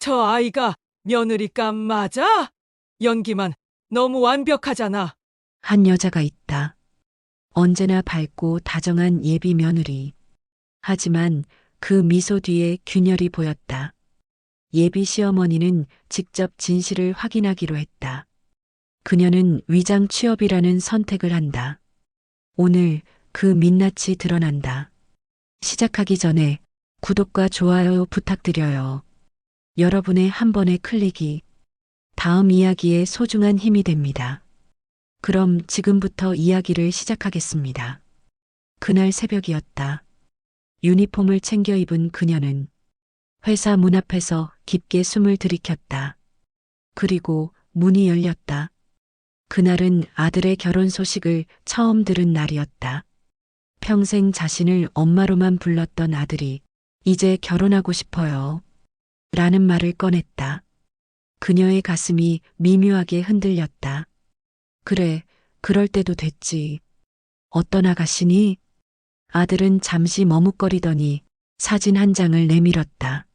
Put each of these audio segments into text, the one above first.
저 아이가 며느리감 맞아? 연기만 너무 완벽하잖아. 한 여자가 있다. 언제나 밝고 다정한 예비 며느리. 하지만 그 미소 뒤에 균열이 보였다. 예비 시어머니는 직접 진실을 확인하기로 했다. 그녀는 위장 취업이라는 선택을 한다. 오늘 그 민낯이 드러난다. 시작하기 전에 구독과 좋아요 부탁드려요. 여러분의 한 번의 클릭이 다음 이야기에 소중한 힘이 됩니다. 그럼 지금부터 이야기를 시작하겠습니다. 그날 새벽이었다. 유니폼을 챙겨 입은 그녀는 회사 문 앞에서 깊게 숨을 들이켰다. 그리고 문이 열렸다. 그날은 아들의 결혼 소식을 처음 들은 날이었다. 평생 자신을 엄마로만 불렀던 아들이 이제 결혼하고 싶어요. 라는 말을 꺼냈다. 그녀의 가슴이 미묘하게 흔들렸다. 그래, 그럴 때도 됐지. 어떤 아가씨니? 아들은 잠시 머뭇거리더니 사진 한 장을 내밀었다.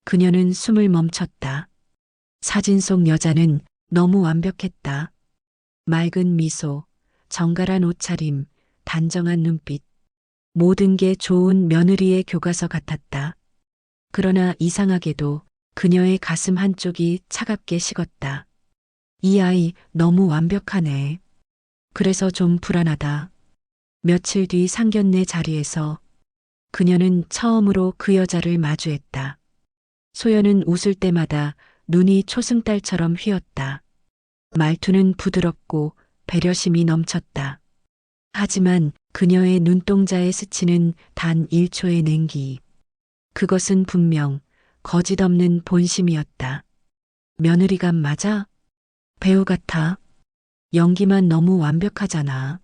그녀는 숨을 멈췄다. 사진 속 여자는 너무 완벽했다. 맑은 미소, 정갈한 옷차림, 단정한 눈빛. 모든 게 좋은 며느리의 교과서 같았다. 그러나 이상하게도 그녀의 가슴 한쪽이 차갑게 식었다. 이 아이 너무 완벽하네. 그래서 좀 불안하다. 며칠 뒤 상견례 자리에서 그녀는 처음으로 그 여자를 마주했다. 소연은 웃을 때마다 눈이 초승달처럼 휘었다. 말투는 부드럽고 배려심이 넘쳤다. 하지만 그녀의 눈동자에 스치는 단 1초의 냉기. 그것은 분명 거짓 없는 본심이었다. 며느리감 맞아? 배우 같아. 연기만 너무 완벽하잖아.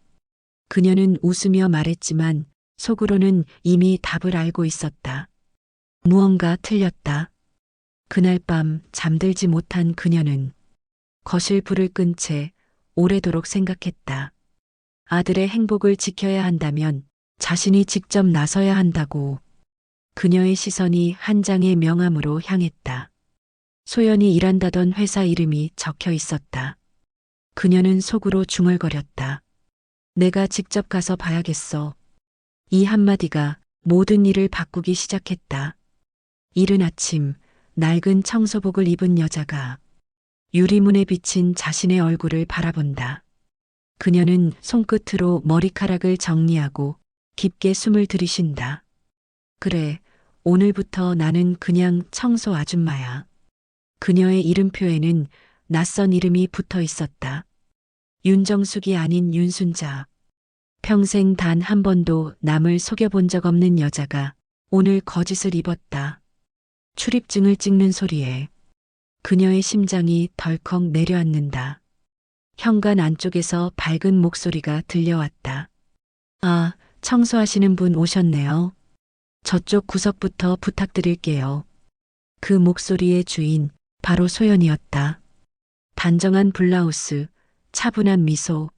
그녀는 웃으며 말했지만 속으로는 이미 답을 알고 있었다. 무언가 틀렸다. 그날 밤 잠들지 못한 그녀는 거실 불을 끈 채 오래도록 생각했다. 아들의 행복을 지켜야 한다면 자신이 직접 나서야 한다고. 그녀의 시선이 한 장의 명함으로 향했다. 소연이 일한다던 회사 이름이 적혀 있었다. 그녀는 속으로 중얼거렸다. 내가 직접 가서 봐야겠어. 이 한마디가 모든 일을 바꾸기 시작했다. 이른 아침 낡은 청소복을 입은 여자가 유리문에 비친 자신의 얼굴을 바라본다. 그녀는 손끝으로 머리카락을 정리하고 깊게 숨을 들이쉰다. 그래, 오늘부터 나는 그냥 청소 아줌마야. 그녀의 이름표에는 낯선 이름이 붙어 있었다. 윤정숙이 아닌 윤순자. 평생 단 한 번도 남을 속여본 적 없는 여자가 오늘 거짓을 입었다. 출입증을 찍는 소리에 그녀의 심장이 덜컥 내려앉는다. 현관 안쪽에서 밝은 목소리가 들려왔다. 아, 청소하시는 분 오셨네요. 저쪽 구석부터 부탁드릴게요. 그 목소리의 주인, 바로 소연이었다. 단정한 블라우스, 차분한 미소.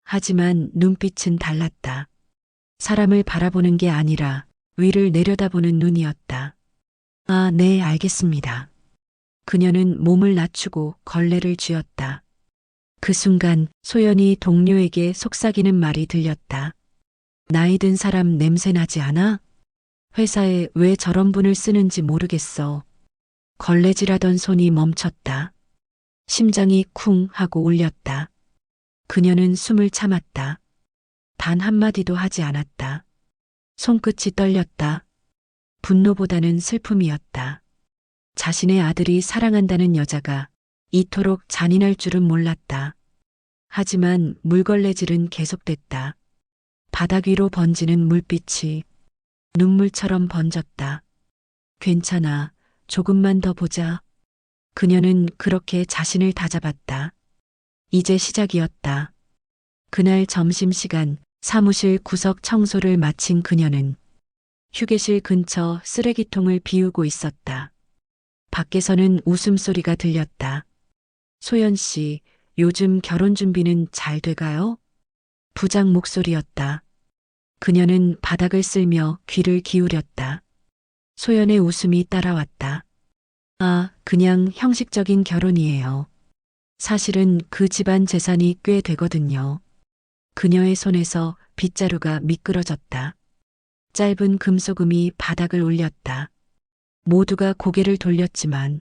하지만 눈빛은 달랐다. 사람을 바라보는 게 아니라 위를 내려다보는 눈이었다. 아, 네, 알겠습니다. 그녀는 몸을 낮추고 걸레를 쥐었다. 그 순간 소연이 동료에게 속삭이는 말이 들렸다. 나이 든 사람 냄새 나지 않아? 회사에 왜 저런 분을 쓰는지 모르겠어. 걸레질하던 손이 멈췄다. 심장이 쿵 하고 울렸다. 그녀는 숨을 참았다. 단 한마디도 하지 않았다. 손끝이 떨렸다. 분노보다는 슬픔이었다. 자신의 아들이 사랑한다는 여자가 이토록 잔인할 줄은 몰랐다. 하지만 물걸레질은 계속됐다. 바닥 위로 번지는 물빛이 눈물처럼 번졌다. 괜찮아. 조금만 더 보자. 그녀는 그렇게 자신을 다잡았다. 이제 시작이었다. 그날 점심시간 사무실 구석 청소를 마친 그녀는 휴게실 근처 쓰레기통을 비우고 있었다. 밖에서는 웃음소리가 들렸다. 소연 씨, 요즘 결혼 준비는 잘 돼가요? 부장 목소리였다. 그녀는 바닥을 쓸며 귀를 기울였다. 소연의 웃음이 따라왔다. 아, 그냥 형식적인 결혼이에요. 사실은 그 집안 재산이 꽤 되거든요. 그녀의 손에서 빗자루가 미끄러졌다. 짧은 금소금이 바닥을 울렸다. 모두가 고개를 돌렸지만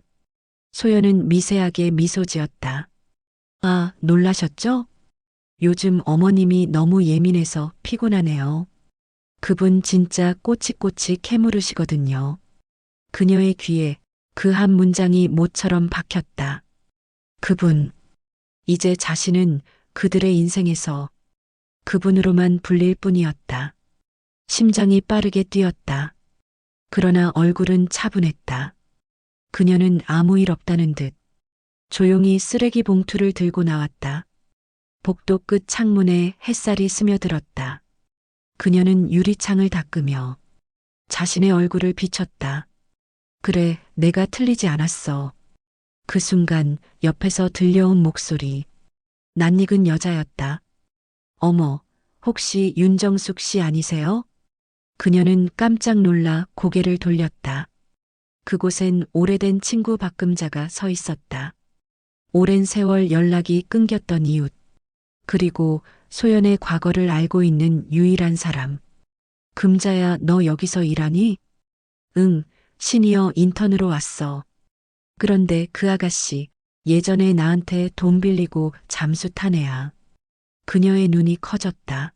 소연은 미세하게 미소 지었다. 아, 놀라셨죠? 요즘 어머님이 너무 예민해서 피곤하네요. 그분 진짜 꼬치꼬치 캐물으시거든요. 그녀의 귀에 그 한 문장이 못처럼 박혔다. 그분. 이제 자신은 그들의 인생에서 그분으로만 불릴 뿐이었다. 심장이 빠르게 뛰었다. 그러나 얼굴은 차분했다. 그녀는 아무 일 없다는 듯 조용히 쓰레기 봉투를 들고 나왔다. 복도 끝 창문에 햇살이 스며들었다. 그녀는 유리창을 닦으며 자신의 얼굴을 비췄다. 그래, 내가 틀리지 않았어. 그 순간 옆에서 들려온 목소리. 낯익은 여자였다. 어머, 혹시 윤정숙 씨 아니세요? 그녀는 깜짝 놀라 고개를 돌렸다. 그곳엔 오래된 친구 박금자가 서 있었다. 오랜 세월 연락이 끊겼던 이웃. 그리고 소연의 과거를 알고 있는 유일한 사람. 금자야, 너 여기서 일하니? 응, 시니어 인턴으로 왔어. 그런데 그 아가씨, 예전에 나한테 돈 빌리고 잠수 탄 애야. 그녀의 눈이 커졌다.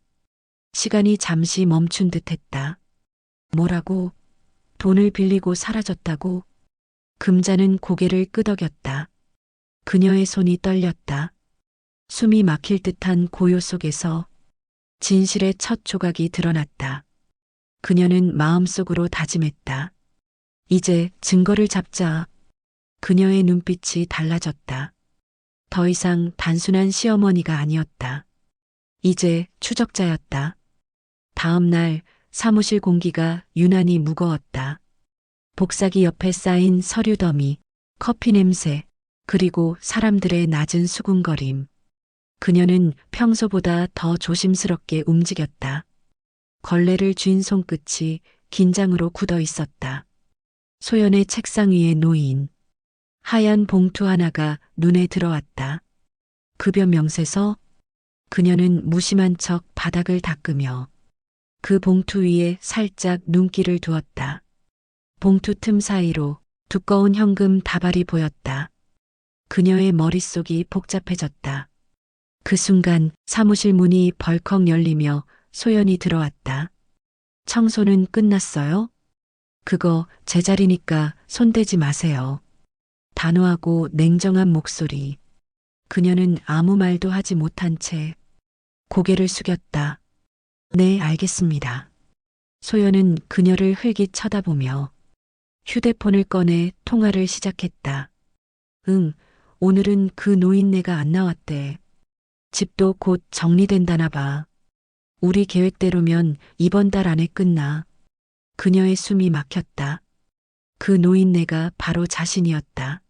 시간이 잠시 멈춘 듯 했다. 뭐라고? 돈을 빌리고 사라졌다고? 금자는 고개를 끄덕였다. 그녀의 손이 떨렸다. 숨이 막힐 듯한 고요 속에서 진실의 첫 조각이 드러났다. 그녀는 마음속으로 다짐했다. 이제 증거를 잡자. 그녀의 눈빛이 달라졌다. 더 이상 단순한 시어머니가 아니었다. 이제 추적자였다. 다음 날 사무실 공기가 유난히 무거웠다. 복사기 옆에 쌓인 서류 더미, 커피 냄새, 그리고 사람들의 낮은 수군거림. 그녀는 평소보다 더 조심스럽게 움직였다. 걸레를 쥔 손끝이 긴장으로 굳어 있었다. 소연의 책상 위에 놓인 하얀 봉투 하나가 눈에 들어왔다. 급여 명세서. 그녀는 무심한 척 바닥을 닦으며 그 봉투 위에 살짝 눈길을 두었다. 봉투 틈 사이로 두꺼운 현금 다발이 보였다. 그녀의 머릿속이 복잡해졌다. 그 순간 사무실 문이 벌컥 열리며 소연이 들어왔다. 청소는 끝났어요? 그거 제 자리니까 손대지 마세요. 단호하고 냉정한 목소리. 그녀는 아무 말도 하지 못한 채 고개를 숙였다. 네, 알겠습니다. 소연은 그녀를 흘깃 쳐다보며 휴대폰을 꺼내 통화를 시작했다. 응, 오늘은 그 노인네가 안 나왔대. 집도 곧 정리된다나 봐. 우리 계획대로면 이번 달 안에 끝나. 그녀의 숨이 막혔다. 그 노인네가 바로 자신이었다.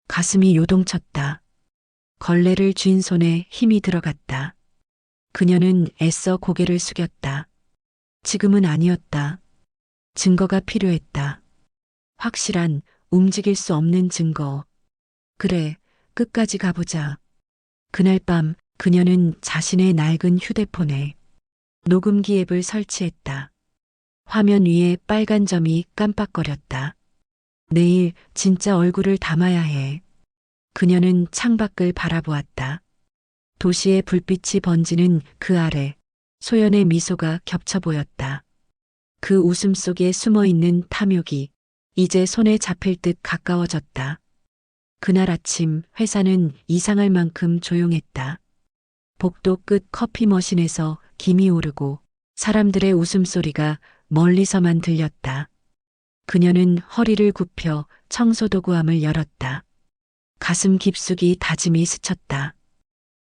가슴이 요동쳤다. 걸레를 쥔 손에 힘이 들어갔다. 그녀는 애써 고개를 숙였다. 지금은 아니었다. 증거가 필요했다. 확실한, 움직일 수 없는 증거. 그래, 끝까지 가보자. 그날 밤 그녀는 자신의 낡은 휴대폰에 녹음기 앱을 설치했다. 화면 위에 빨간 점이 깜빡거렸다. 내일 진짜 얼굴을 담아야 해. 그녀는 창밖을 바라보았다. 도시의 불빛이 번지는 그 아래 소연의 미소가 겹쳐 보였다. 그 웃음 속에 숨어 있는 탐욕이 이제 손에 잡힐 듯 가까워졌다. 그날 아침 회사는 이상할 만큼 조용했다. 복도 끝 커피 머신에서 김이 오르고 사람들의 웃음소리가 멀리서만 들렸다. 그녀는 허리를 굽혀 청소도구함을 열었다. 가슴 깊숙이 다짐이 스쳤다.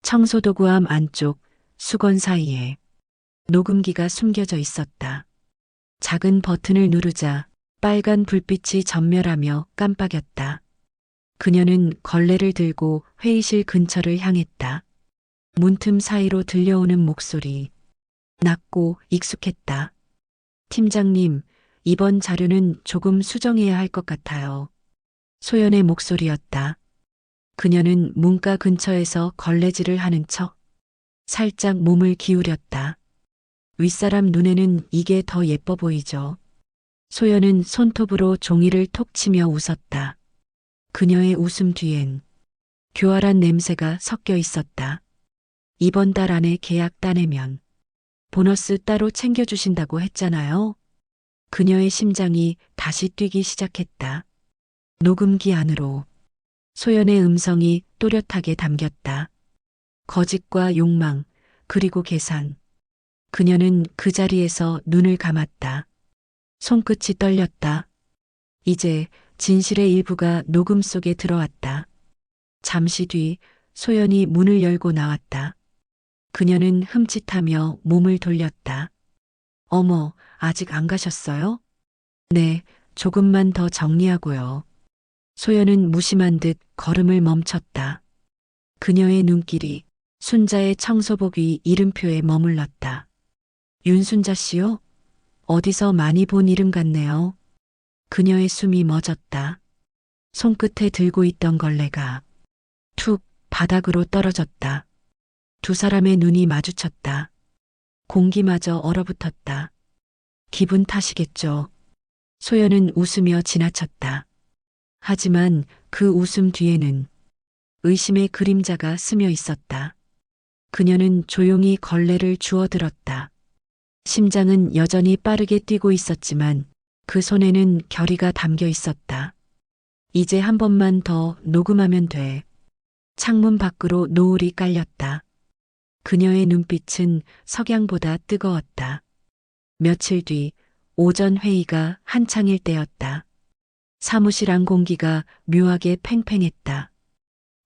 청소도구함 안쪽 수건 사이에 녹음기가 숨겨져 있었다. 작은 버튼을 누르자 빨간 불빛이 전멸하며 깜빡였다. 그녀는 걸레를 들고 회의실 근처를 향했다. 문틈 사이로 들려오는 목소리. 낮고 익숙했다. 팀장님, 이번 자료는 조금 수정해야 할 것 같아요. 소연의 목소리였다. 그녀는 문가 근처에서 걸레질을 하는 척 살짝 몸을 기울였다. 윗사람 눈에는 이게 더 예뻐 보이죠. 소연은 손톱으로 종이를 톡 치며 웃었다. 그녀의 웃음 뒤엔 교활한 냄새가 섞여 있었다. 이번 달 안에 계약 따내면 보너스 따로 챙겨주신다고 했잖아요. 그녀의 심장이 다시 뛰기 시작했다. 녹음기 안으로 소연의 음성이 또렷하게 담겼다. 거짓과 욕망, 그리고 계산. 그녀는 그 자리에서 눈을 감았다. 손끝이 떨렸다. 이제 진실의 일부가 녹음 속에 들어왔다. 잠시 뒤 소연이 문을 열고 나왔다. 그녀는 흠칫하며 몸을 돌렸다. 어머, 아직 안 가셨어요? 네, 조금만 더 정리하고요. 소연은 무심한 듯 걸음을 멈췄다. 그녀의 눈길이 순자의 청소복 위 이름표에 머물렀다. 윤순자 씨요? 어디서 많이 본 이름 같네요. 그녀의 숨이 멎었다. 손끝에 들고 있던 걸레가 툭 바닥으로 떨어졌다. 두 사람의 눈이 마주쳤다. 공기마저 얼어붙었다. 기분 탓이겠죠. 소연은 웃으며 지나쳤다. 하지만 그 웃음 뒤에는 의심의 그림자가 스며 있었다. 그녀는 조용히 걸레를 주워들었다. 심장은 여전히 빠르게 뛰고 있었지만 그 손에는 결의가 담겨 있었다. 이제 한 번만 더 녹음하면 돼. 창문 밖으로 노을이 깔렸다. 그녀의 눈빛은 석양보다 뜨거웠다. 며칠 뒤 오전 회의가 한창일 때였다. 사무실 안 공기가 묘하게 팽팽했다.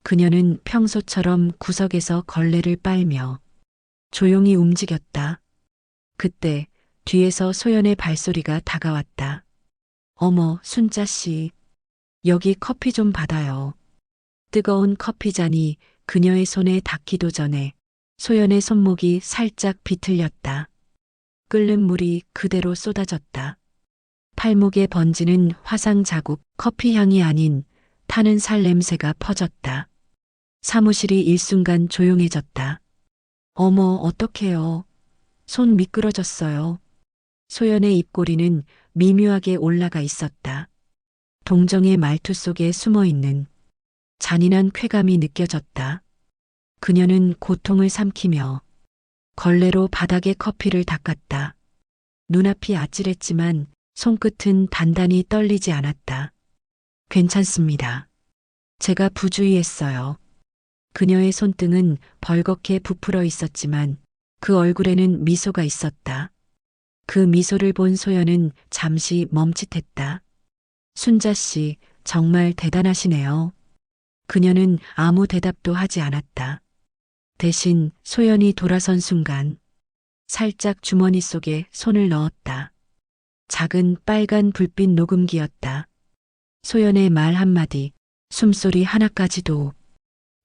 그녀는 평소처럼 구석에서 걸레를 빨며 조용히 움직였다. 그때 뒤에서 소연의 발소리가 다가왔다. 어머, 순자 씨. 여기 커피 좀 받아요. 뜨거운 커피잔이 그녀의 손에 닿기도 전에 소연의 손목이 살짝 비틀렸다. 끓는 물이 그대로 쏟아졌다. 팔목에 번지는 화상 자국, 커피 향이 아닌 타는 살 냄새가 퍼졌다. 사무실이 일순간 조용해졌다. 어머, 어떡해요. 손 미끄러졌어요. 소연의 입꼬리는 미묘하게 올라가 있었다. 동정의 말투 속에 숨어 있는 잔인한 쾌감이 느껴졌다. 그녀는 고통을 삼키며 걸레로 바닥에 커피를 닦았다. 눈앞이 아찔했지만 손끝은 단단히 떨리지 않았다. 괜찮습니다. 제가 부주의했어요. 그녀의 손등은 벌겋게 부풀어 있었지만 그 얼굴에는 미소가 있었다. 그 미소를 본 소연은 잠시 멈칫했다. 순자 씨, 정말 대단하시네요. 그녀는 아무 대답도 하지 않았다. 대신 소연이 돌아선 순간 살짝 주머니 속에 손을 넣었다. 작은 빨간 불빛 녹음기였다. 소연의 말 한마디, 숨소리 하나까지도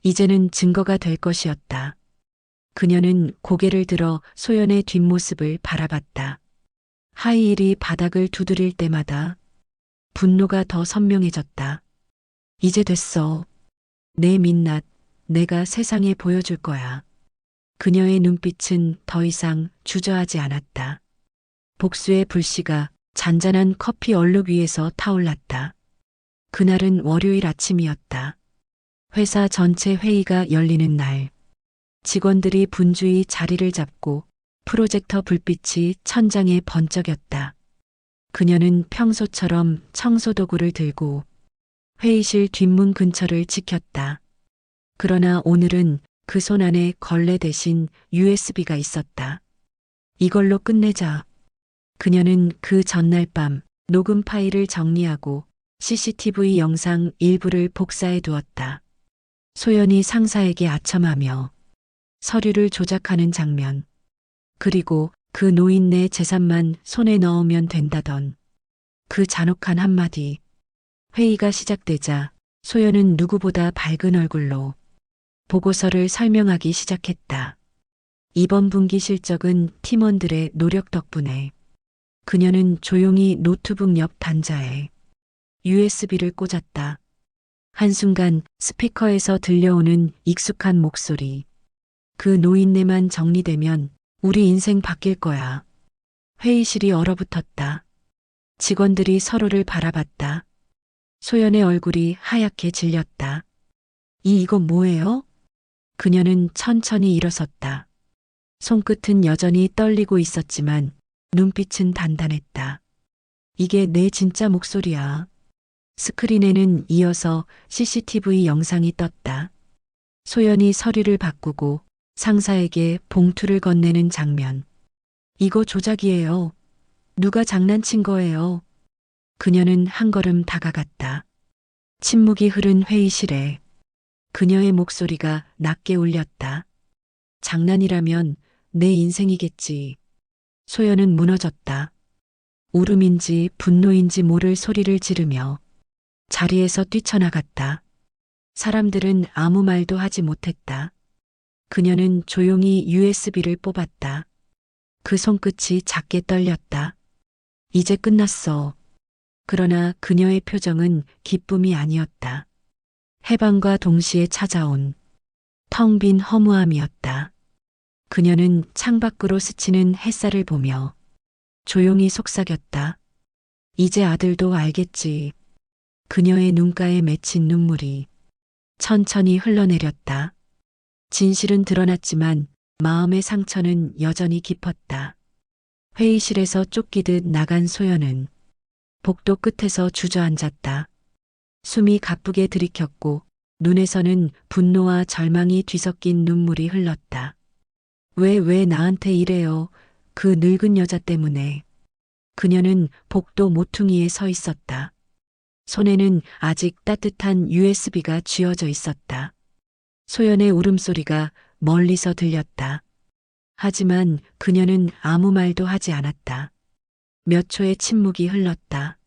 이제는 증거가 될 것이었다. 그녀는 고개를 들어 소연의 뒷모습을 바라봤다. 하이힐이 바닥을 두드릴 때마다 분노가 더 선명해졌다. 이제 됐어. 내 민낯, 내가 세상에 보여줄 거야. 그녀의 눈빛은 더 이상 주저하지 않았다. 복수의 불씨가 잔잔한 커피 얼룩 위에서 타올랐다. 그날은 월요일 아침이었다. 회사 전체 회의가 열리는 날. 직원들이 분주히 자리를 잡고 프로젝터 불빛이 천장에 번쩍였다. 그녀는 평소처럼 청소도구를 들고 회의실 뒷문 근처를 지켰다. 그러나 오늘은 그 손 안에 걸레 대신 USB가 있었다. 이걸로 끝내자. 그녀는 그 전날 밤 녹음 파일을 정리하고 CCTV 영상 일부를 복사해 두었다. 소연이 상사에게 아첨하며 서류를 조작하는 장면. 그리고 그 노인네 재산만 손에 넣으면 된다던 그 잔혹한 한마디. 회의가 시작되자 소연은 누구보다 밝은 얼굴로 보고서를 설명하기 시작했다. 이번 분기 실적은 팀원들의 노력 덕분에. 그녀는 조용히 노트북 옆 단자에 USB를 꽂았다. 한순간 스피커에서 들려오는 익숙한 목소리. 그 노인네만 정리되면 우리 인생 바뀔 거야. 회의실이 얼어붙었다. 직원들이 서로를 바라봤다. 소연의 얼굴이 하얗게 질렸다. 이건 뭐예요? 그녀는 천천히 일어섰다. 손끝은 여전히 떨리고 있었지만 눈빛은 단단했다. 이게 내 진짜 목소리야. 스크린에는 이어서 CCTV 영상이 떴다. 소연이 서류를 바꾸고 상사에게 봉투를 건네는 장면. 이거 조작이에요. 누가 장난친 거예요. 그녀는 한 걸음 다가갔다. 침묵이 흐른 회의실에 그녀의 목소리가 낮게 울렸다. 장난이라면 내 인생이겠지. 소연은 무너졌다. 울음인지 분노인지 모를 소리를 지르며 자리에서 뛰쳐나갔다. 사람들은 아무 말도 하지 못했다. 그녀는 조용히 USB를 뽑았다. 그 손끝이 작게 떨렸다. 이제 끝났어. 그러나 그녀의 표정은 기쁨이 아니었다. 해방과 동시에 찾아온 텅 빈 허무함이었다. 그녀는 창밖으로 스치는 햇살을 보며 조용히 속삭였다. 이제 아들도 알겠지. 그녀의 눈가에 맺힌 눈물이 천천히 흘러내렸다. 진실은 드러났지만 마음의 상처는 여전히 깊었다. 회의실에서 쫓기듯 나간 소연은 복도 끝에서 주저앉았다. 숨이 가쁘게 들이켰고 눈에서는 분노와 절망이 뒤섞인 눈물이 흘렀다. 왜 나한테 이래요? 그 늙은 여자 때문에. 그녀는 복도 모퉁이에 서 있었다. 손에는 아직 따뜻한 USB가 쥐어져 있었다. 소연의 울음소리가 멀리서 들렸다. 하지만 그녀는 아무 말도 하지 않았다. 몇 초의 침묵이 흘렀다.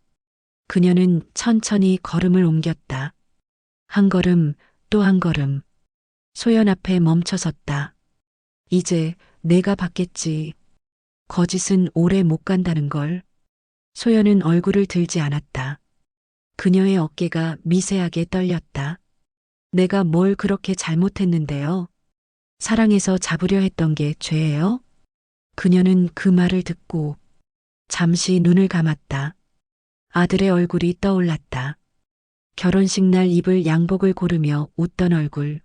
그녀는 천천히 걸음을 옮겼다. 한 걸음, 또 한 걸음. 소연 앞에 멈춰섰다. 이제 내가 받겠지. 거짓은 오래 못 간다는 걸. 소연은 얼굴을 들지 않았다. 그녀의 어깨가 미세하게 떨렸다. 내가 뭘 그렇게 잘못했는데요? 사랑해서 잡으려 했던 게 죄예요? 그녀는 그 말을 듣고 잠시 눈을 감았다. 아들의 얼굴이 떠올랐다. 결혼식 날 입을 양복을 고르며 웃던 얼굴.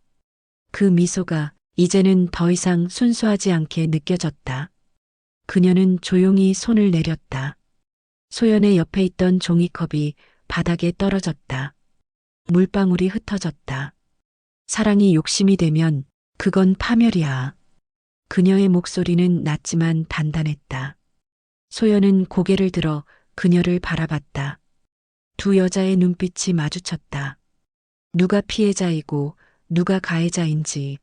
그 미소가 이제는 더 이상 순수하지 않게 느껴졌다. 그녀는 조용히 손을 내렸다. 소연의 옆에 있던 종이컵이 바닥에 떨어졌다. 물방울이 흩어졌다. 사랑이 욕심이 되면 그건 파멸이야. 그녀의 목소리는 낮지만 단단했다. 소연은 고개를 들어 그녀를 바라봤다. 두 여자의 눈빛이 마주쳤다. 누가 피해자이고 누가 가해자인지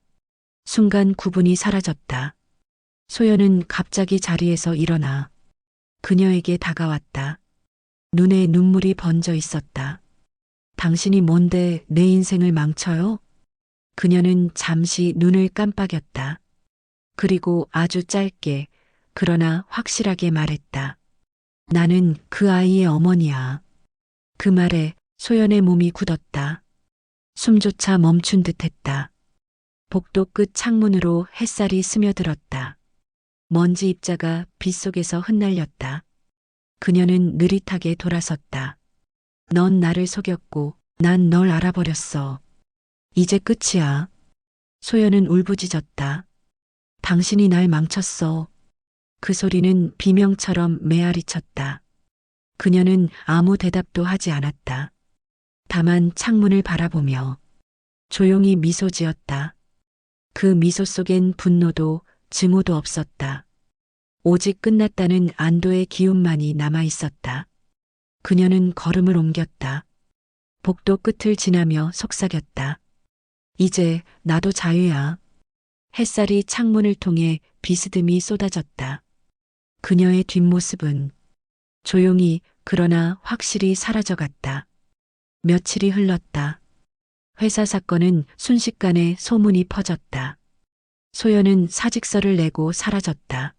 순간 구분이 사라졌다. 소연은 갑자기 자리에서 일어나 그녀에게 다가왔다. 눈에 눈물이 번져 있었다. 당신이 뭔데 내 인생을 망쳐요? 그녀는 잠시 눈을 깜빡였다. 그리고 아주 짧게 그러나 확실하게 말했다. 나는 그 아이의 어머니야. 그 말에 소연의 몸이 굳었다. 숨조차 멈춘 듯했다. 복도 끝 창문으로 햇살이 스며들었다. 먼지 입자가 빗속에서 흩날렸다. 그녀는 느릿하게 돌아섰다. 넌 나를 속였고 난 널 알아버렸어. 이제 끝이야. 소연은 울부짖었다. 당신이 날 망쳤어. 그 소리는 비명처럼 메아리쳤다. 그녀는 아무 대답도 하지 않았다. 다만 창문을 바라보며 조용히 미소 지었다. 그 미소 속엔 분노도 증오도 없었다. 오직 끝났다는 안도의 기운만이 남아 있었다. 그녀는 걸음을 옮겼다. 복도 끝을 지나며 속삭였다. 이제 나도 자유야. 햇살이 창문을 통해 비스듬히 쏟아졌다. 그녀의 뒷모습은 조용히 그러나 확실히 사라져갔다. 며칠이 흘렀다. 회사 사건은 순식간에 소문이 퍼졌다. 소연은 사직서를 내고 사라졌다.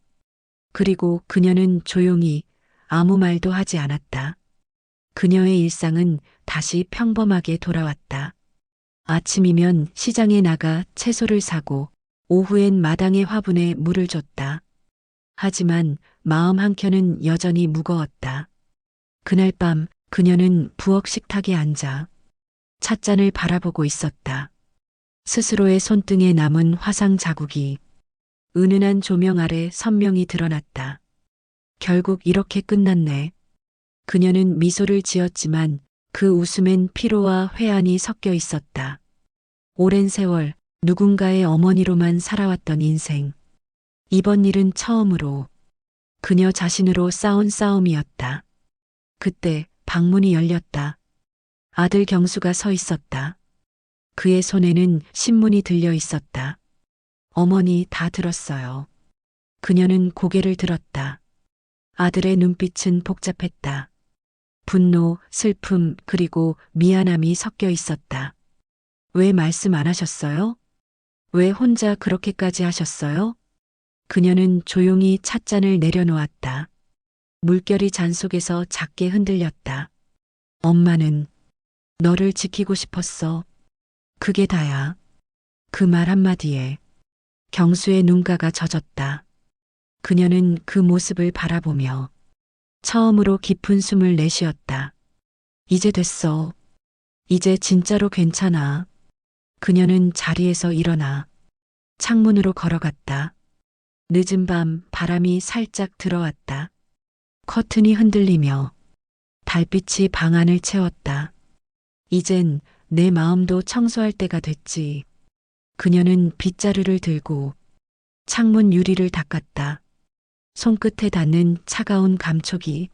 그리고 그녀는 조용히 아무 말도 하지 않았다. 그녀의 일상은 다시 평범하게 돌아왔다. 아침이면 시장에 나가 채소를 사고 오후엔 마당의 화분에 물을 줬다. 하지만 마음 한켠은 여전히 무거웠다. 그날 밤 그녀는 부엌 식탁에 앉아 찻잔을 바라보고 있었다. 스스로의 손등에 남은 화상 자국이 은은한 조명 아래 선명히 드러났다. 결국 이렇게 끝났네. 그녀는 미소를 지었지만 그 웃음엔 피로와 회한이 섞여 있었다. 오랜 세월 누군가의 어머니로만 살아왔던 인생. 이번 일은 처음으로 그녀 자신으로 싸운 싸움이었다. 그때 방문이 열렸다. 아들 경수가 서 있었다. 그의 손에는 신문이 들려 있었다. 어머니 다 들었어요. 그녀는 고개를 들었다. 아들의 눈빛은 복잡했다. 분노, 슬픔, 그리고 미안함이 섞여 있었다. 왜 말씀 안 하셨어요? 왜 혼자 그렇게까지 하셨어요? 그녀는 조용히 찻잔을 내려놓았다. 물결이 잔 속에서 작게 흔들렸다. 엄마는 너를 지키고 싶었어. 그게 다야. 그 말 한마디에 경수의 눈가가 젖었다. 그녀는 그 모습을 바라보며 처음으로 깊은 숨을 내쉬었다. 이제 됐어. 이제 진짜로 괜찮아. 그녀는 자리에서 일어나 창문으로 걸어갔다. 늦은 밤 바람이 살짝 들어왔다. 커튼이 흔들리며 달빛이 방 안을 채웠다. 이젠 내 마음도 청소할 때가 됐지. 그녀는 빗자루를 들고 창문 유리를 닦았다. 손끝에 닿는 차가운 감촉이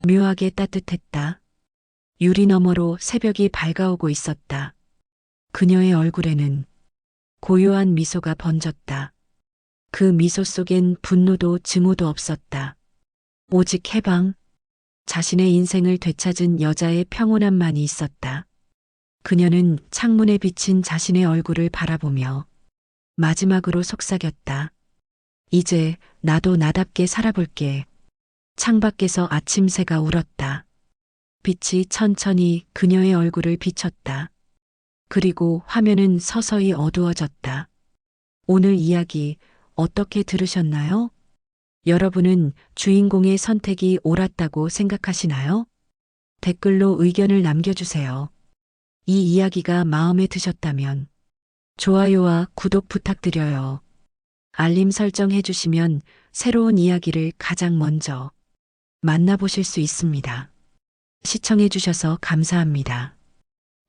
묘하게 따뜻했다. 유리 너머로 새벽이 밝아오고 있었다. 그녀의 얼굴에는 고요한 미소가 번졌다. 그 미소 속엔 분노도 증오도 없었다. 오직 해방, 자신의 인생을 되찾은 여자의 평온함만이 있었다. 그녀는 창문에 비친 자신의 얼굴을 바라보며 마지막으로 속삭였다. 이제 나도 나답게 살아볼게. 창밖에서 아침새가 울었다. 빛이 천천히 그녀의 얼굴을 비췄다. 그리고 화면은 서서히 어두워졌다. 오늘 이야기 어떻게 들으셨나요? 여러분은 주인공의 선택이 옳았다고 생각하시나요? 댓글로 의견을 남겨주세요. 이 이야기가 마음에 드셨다면 좋아요와 구독 부탁드려요. 알림 설정해 주시면 새로운 이야기를 가장 먼저 만나보실 수 있습니다. 시청해 주셔서 감사합니다.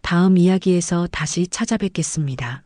다음 이야기에서 다시 찾아뵙겠습니다.